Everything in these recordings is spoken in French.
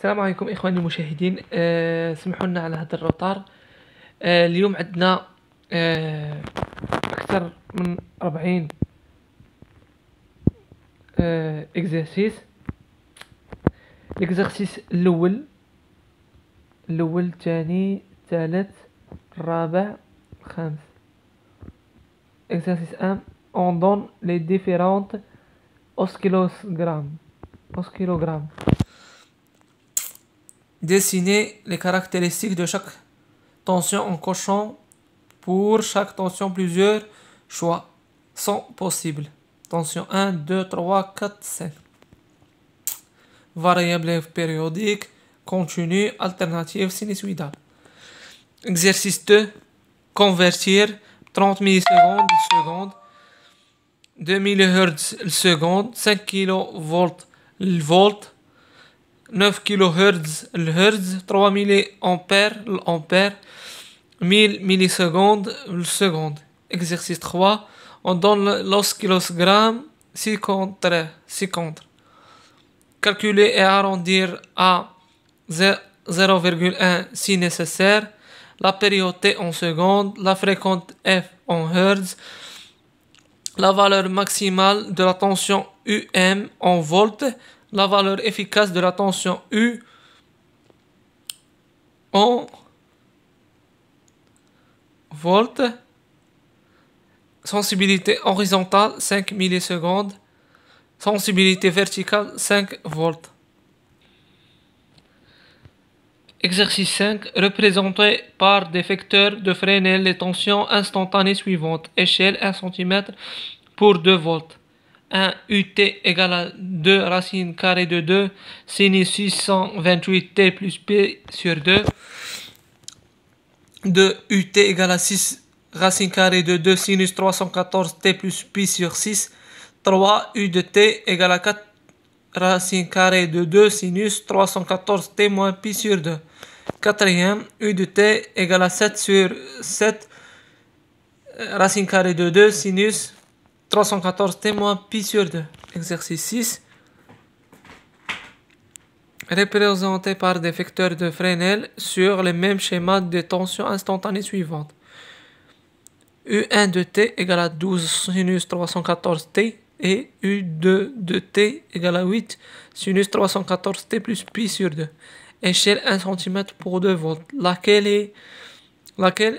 السلام عليكم إخواني المشاهدين. سمحوا لنا على هذا الروتار. اليوم عندنا أكثر من 40 إكزرسيس. الإكزرسيس الأول، الثاني، الثالث، الرابع، الخامس. Exercice 1. On donne les différentes oscillogrammes. Dessinez les caractéristiques de chaque tension en cochant pour chaque tension plusieurs choix sont possibles. Tension 1, 2, 3, 4, 5. Variable périodique, continue, alternative, sinusoïdale. Exercice 2. Convertir 30 millisecondes le seconde, 2 mHz le seconde, 5 kV le volt, 9 kHz le hertz, 3 mA l'ampère, 1000 millisecondes le seconde. Exercice 3. On donne l'oscillogramme ci-contre. Calculer et arrondir à 0,1 si nécessaire. La période T en secondes, la fréquence F en hertz, la valeur maximale de la tension UM en volts, la valeur efficace de la tension U en volts, sensibilité horizontale 5 millisecondes, sensibilité verticale 5 volts. Exercice 5. Représenter par des vecteurs de Fresnel les tensions instantanées suivantes. Échelle 1 cm pour 2 volts. 1 UT égale à 2 racine carrée de 2 sinus 628 T plus P sur 2. 2 UT égale à 6 racine carrée de 2 sinus 314 T plus Pi sur 6. 3 U de T égale à 4 racine carrée de 2 sinus 314 T moins Pi sur 2. Quatrième, U de T égale à 7 sur 7 racine carrée de 2 sinus 314 T moins Pi sur 2. Exercice 6. Représenté par des vecteurs de Fresnel sur le même schéma de tension instantanée suivante. U1 de T égale à 12 sinus 314 T et U2 de T égale à 8 sinus 314 T plus Pi sur 2. Échelle 1 cm pour 2 volts, laquelle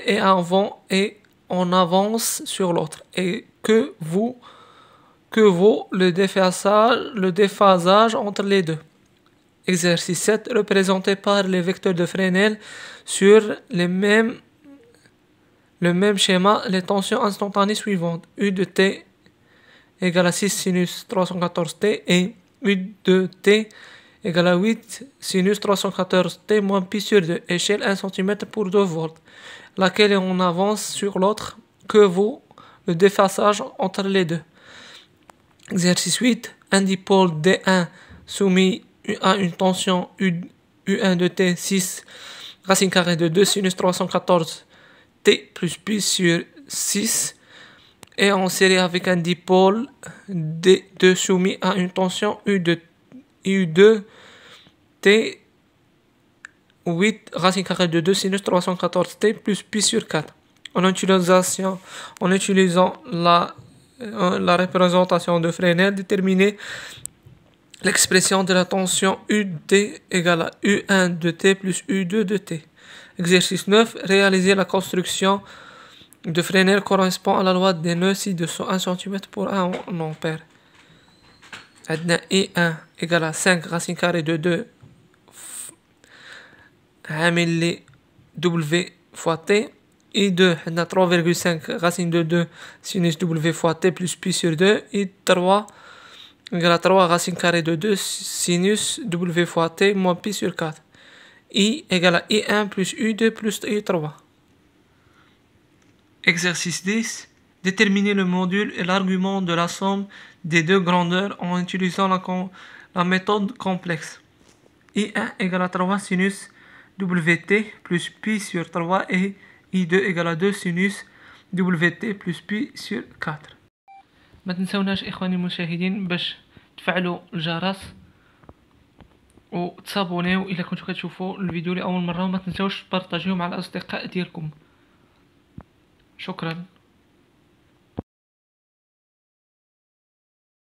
est avant et en avance sur l'autre, et que vaut le déphasage entre les deux. Exercice 7. Représenté par les vecteurs de Fresnel sur le même schéma les tensions instantanées suivantes. U de T égale à 6 sinus 314 T et U de T égale à 8 sinus 314 T moins Pi sur 2. Échelle 1 cm pour 2 volts, laquelle est en avance sur l'autre, que vaut le déphasage entre les deux. Exercice 8. Un dipôle D1 soumis à une tension U1 de T 6 racine carrée de 2 sinus 314 T plus Pi sur 6 est en série avec un dipôle D2 soumis à une tension U2 T 8 racine carrée de 2 sinus 314 T plus Pi sur 4. En utilisant la représentation de Fresnel, déterminer l'expression de la tension UT égale à U1 de T plus U2 de T. Exercice 9. Réaliser la construction de Fresnel correspond à la loi des nœuds ci-dessous. 1 cm pour 1 ampère. I1 égale à 5 racine carrée de 2 عامل W fois T. I2 3,5 racine de 2 sinus W fois T plus Pi sur 2. I3 égale à 3 racine carrée de 2 sinus W fois T moins Pi sur 4. I égale à I1 plus U2 plus I3. Exercice 10. Déterminer le module et l'argument de la somme des deux grandeurs en utilisant la méthode complexe. I1 égale à 3 sinus WT plus Pi sur 3 et I2 égale à 2 sinus WT plus Pi sur 4. ما تنسوناش إخواني المشاهدين باش تفعلوا الجرس وتصابونيو الا كنتو كتشوفوا الفيديو لاول مره، وما تنساوش تبارطاجيو مع الاصدقاء ديالكم. شكرا.